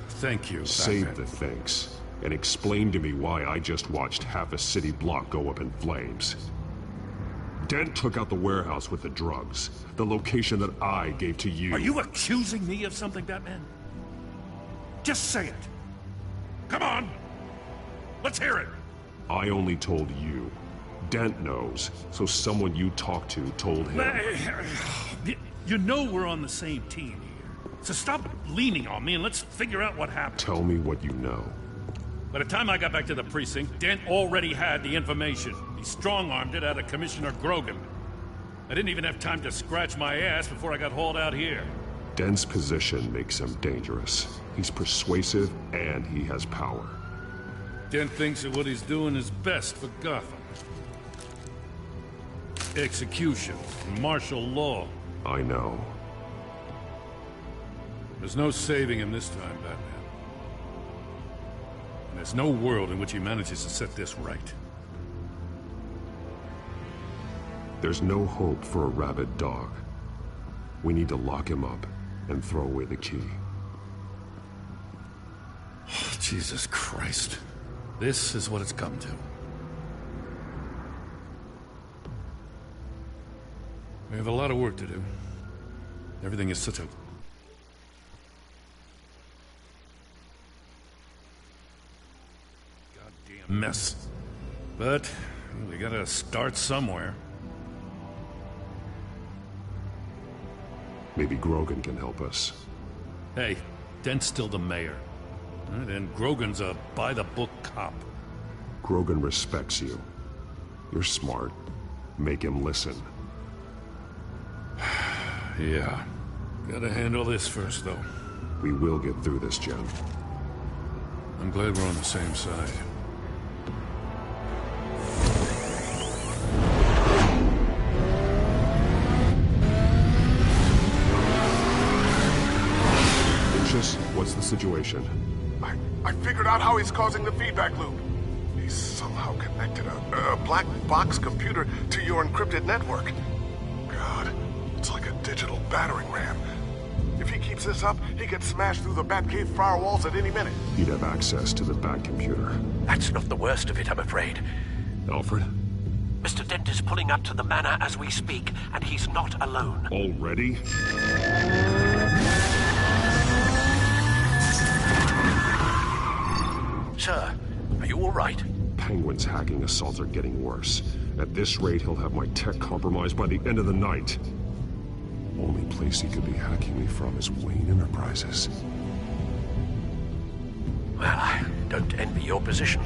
Thank you, Save Batman. the thanks. And explain to me why I just watched half a city block go up in flames. Dent took out the warehouse with the drugs, the location that I gave to you. Are you accusing me of something, Batman? Just say it. Come on! Let's hear it! I only told you. Dent knows, so someone you talked to told him. You know we're on the same team here. So stop leaning on me and let's figure out what happened. Tell me what you know. By the time I got back to the precinct, Dent already had the information. He strong-armed it out of Commissioner Grogan. I didn't even have time to scratch my ass before I got hauled out here. Dent's position makes him dangerous. He's persuasive, and he has power. Dent thinks that what he's doing is best for Gotham. Execution, martial law. I know. There's no saving him this time, Batman. And there's no world in which he manages to set this right. There's no hope for a rabid dog. We need to lock him up and throw away the key. Jesus Christ. This is what it's come to. We have a lot of work to do. Everything is such a goddamn mess. But we gotta start somewhere. Maybe Grogan can help us. Hey, Dent's still the mayor. And Grogan's a by-the-book cop. Grogan respects you. You're smart. Make him listen. Yeah. Gotta handle this first, though. We will get through this, Jen. I'm glad we're on the same side. What's the situation? I figured out how he's causing the feedback loop. He's somehow connected a black box computer to your encrypted network. God, it's like a digital battering ram. If he keeps this up, he could smash through the Batcave firewalls at any minute. He'd have access to the Bat computer. That's not the worst of it, I'm afraid. Alfred? Mr. Dent is pulling up to the manor as we speak, and he's not alone. Already? Sir, are you all right? Penguin's hacking assaults are getting worse. At this rate, he'll have my tech compromised by the end of the night. Only place he could be hacking me from is Wayne Enterprises. Well, I don't envy your position.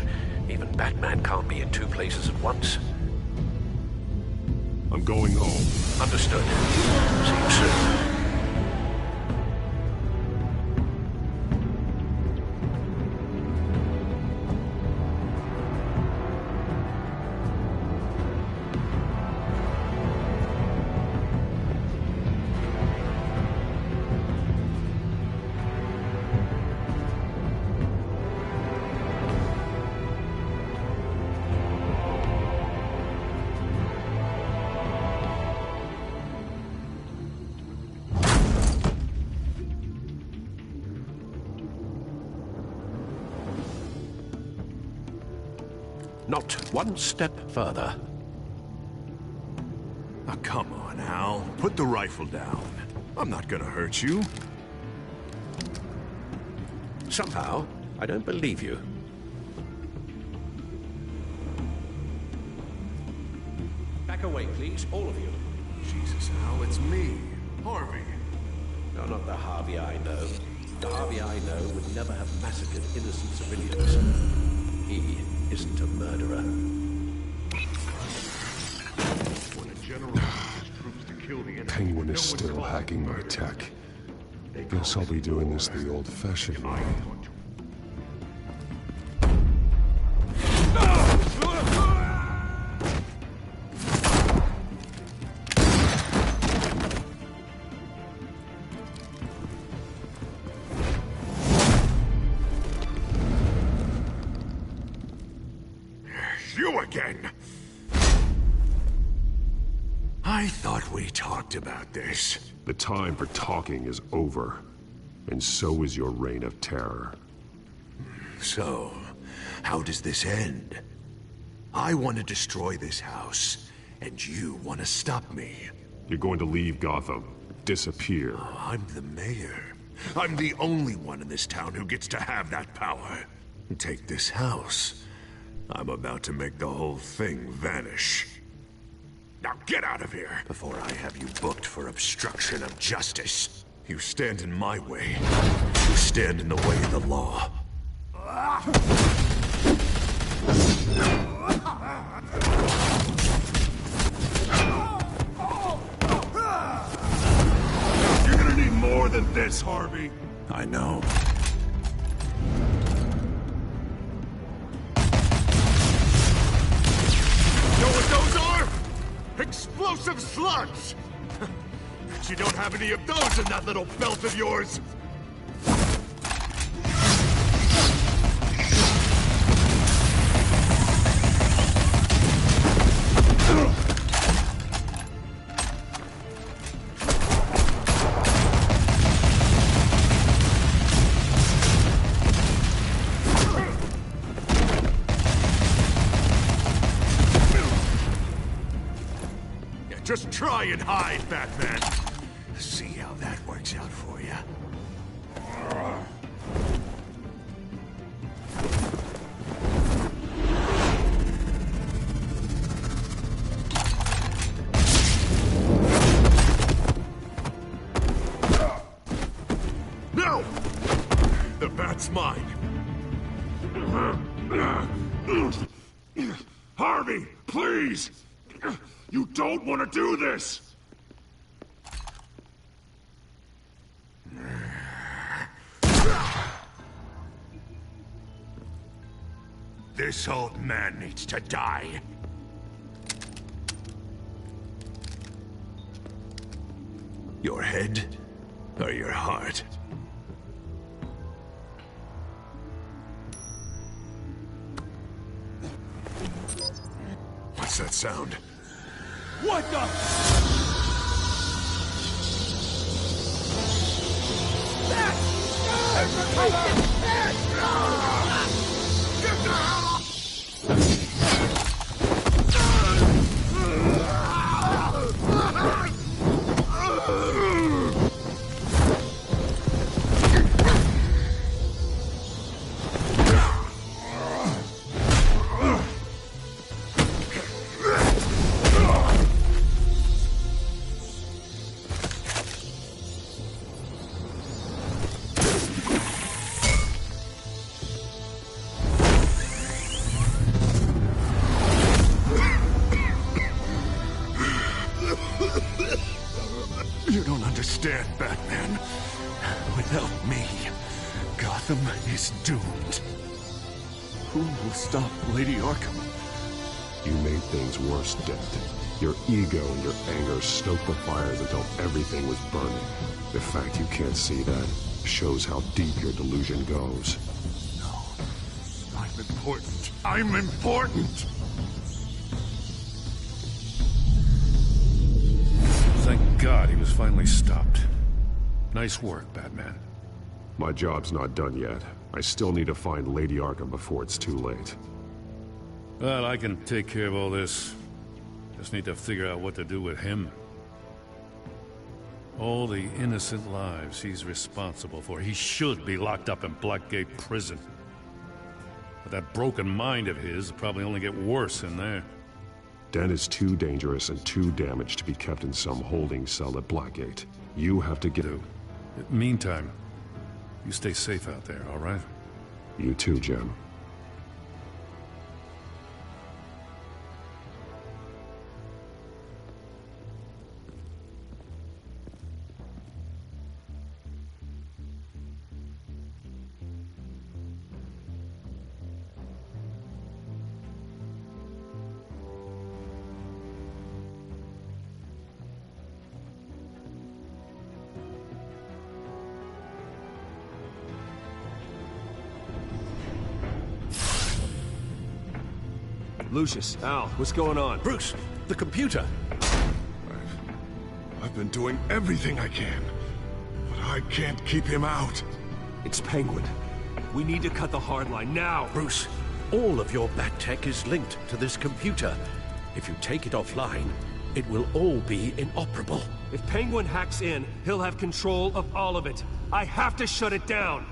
Even Batman can't be in two places at once. I'm going home. Understood. See you soon. Not one step further. Oh, come on, Al. Put the rifle down. I'm not gonna hurt you. Somehow, I don't believe you. Back away, please, all of you. Jesus, Al, it's me, Harvey. No, not the Harvey I know. The Harvey I know would never have massacred innocent civilians. He isn't a murderer. When a general orders troops to kill the enemy, Penguin is still hacking my tech. Guess I'll be doing this the old-fashioned way. You again! I thought we talked about this. The time for talking is over. And so is your reign of terror. So, how does this end? I want to destroy this house, and you want to stop me. You're going to leave Gotham. Disappear. I'm the mayor. I'm the only one in this town who gets to have that power. Take this house. I'm about to make the whole thing vanish. Now get out of here before I have you booked for obstruction of justice. You stand in my way. You stand in the way of the law. You're gonna need more than this, Harvey. I know. Know what those are? Explosive slugs! But you don't have any of those in that little belt of yours! Just try and hide, Batman. See how that works out for you. No! The bat's mine. Harvey, please! You don't want to do this! This old man needs to die. Your head or your heart? What's that sound? What the? Get the hell off! You don't understand, Batman. Without me, Gotham is doomed. Who will stop Lady Arkham? You made things worse, Dent. Your ego and your anger stoked the fires until everything was burning. The fact you can't see that shows how deep your delusion goes. No. I'm important. I'm important! Thank God he was finally stopped. Nice work, Batman. My job's not done yet. I still need to find Lady Arkham before it's too late. Well, I can take care of all this. Just need to figure out what to do with him. All the innocent lives he's responsible for. He should be locked up in Blackgate Prison. But that broken mind of his will probably only get worse in there. Dent is too dangerous and too damaged to be kept in some holding cell at Blackgate. You have to get... Meantime, you stay safe out there, all right? You too, Jim. Lucius, Al, what's going on? Bruce, the computer. I've been doing everything I can, but I can't keep him out. It's Penguin. We need to cut the hard line now. Bruce, all of your bat tech is linked to this computer. If you take it offline, it will all be inoperable. If Penguin hacks in, he'll have control of all of it. I have to shut it down.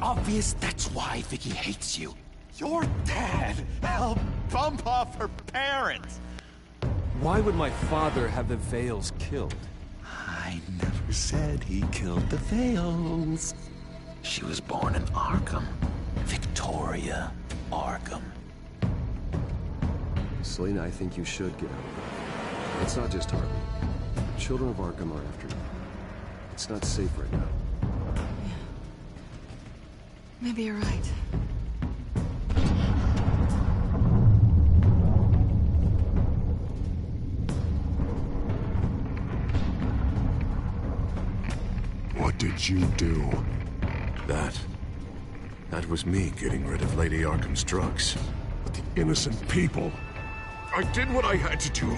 obvious that's why Vicky hates you. Your dad helped bump off her parents. Why would my father have the Vales killed? I never said he killed the Vales. She was born in Arkham. Victoria Arkham. Selena, I think you should get out. It's not just Harvey. Children of Arkham are after you. It's not safe right now. Yeah. Maybe you're right. What did you do? That was me getting rid of Lady Arkham's drugs. But the innocent people... I did what I had to do.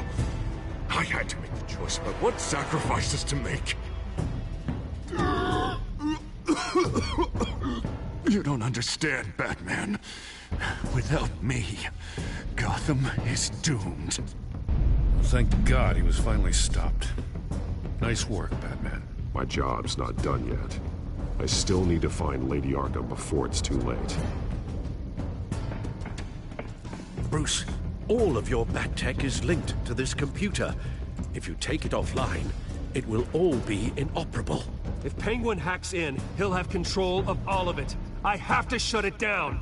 I had to make the choice about what sacrifices to make. You don't understand, Batman. Without me, Gotham is doomed. Thank God he was finally stopped. Nice work, Batman. My job's not done yet. I still need to find Lady Arkham before it's too late. Bruce, all of your bat tech is linked to this computer. If you take it offline, it will all be inoperable. If Penguin hacks in, he'll have control of all of it. I have to shut it down!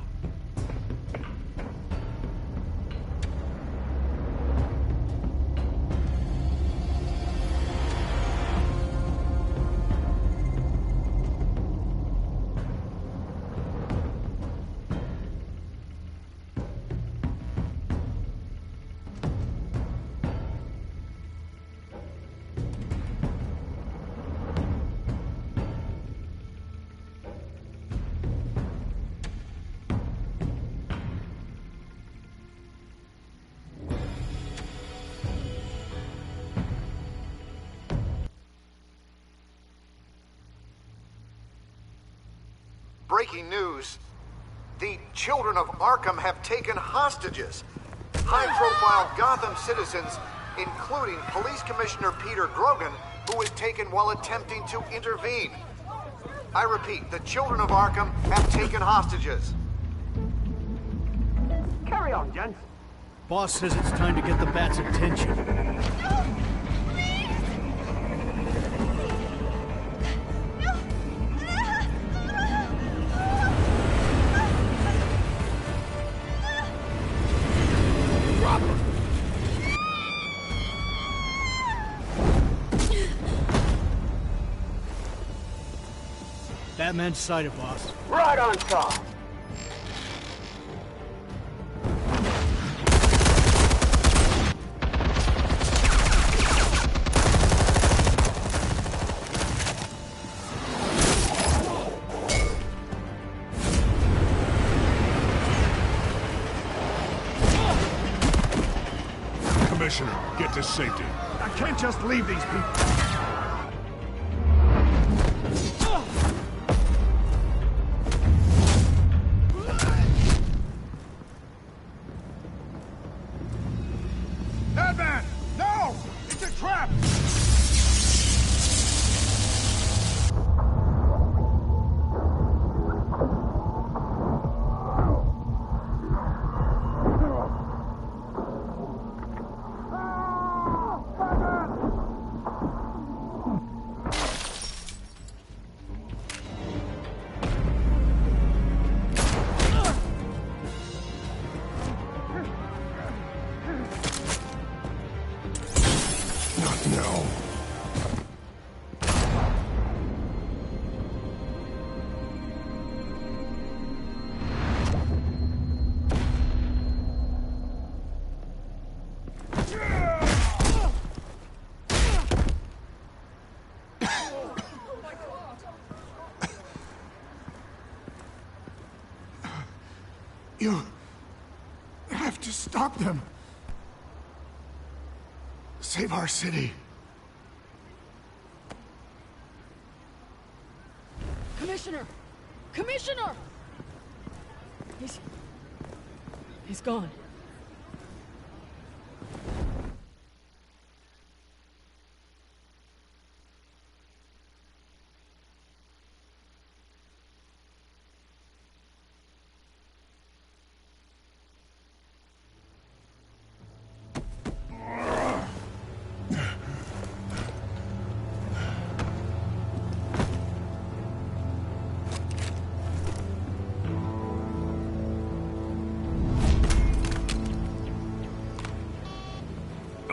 Breaking news. The children of Arkham have taken hostages. High-profile Gotham citizens, including Police Commissioner Peter Grogan, who was taken while attempting to intervene. I repeat, the children of Arkham have taken hostages. Carry on, gents. Boss says it's time to get the Bat's attention. Batman's sighted, boss. Right on top. Commissioner, get to safety. I can't just leave these people. Batman! No! It's a trap! No. You have to stop them. Save our city. Commissioner! Commissioner! He's gone.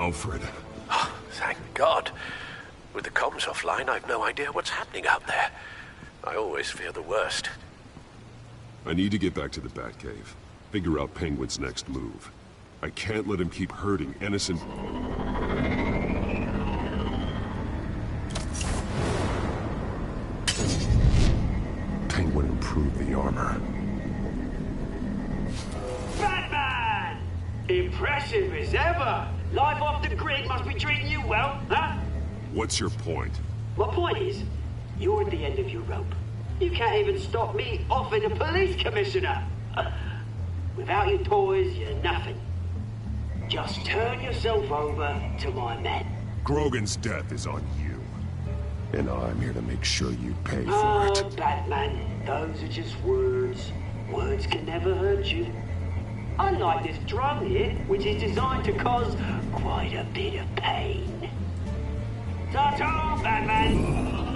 Alfred. Oh, thank God. With the comms offline, I've no idea what's happening out there. I always fear the worst. I need to get back to the Batcave. Figure out Penguin's next move. I can't let him keep hurting innocent... Penguin improved the armor. Batman! Impressive as ever. Life off the grid must be treating you well, huh? What's your point? My point is, you're at the end of your rope. You can't even stop me offing a police commissioner. Without your toys, you're nothing. Just turn yourself over to my men. Grogan's death is on you. And I'm here to make sure you pay for Oh, it. Batman, those are just words. Words can never hurt you. Unlike this drum here, which is designed to cause quite a bit of pain. Ta-ta, Batman!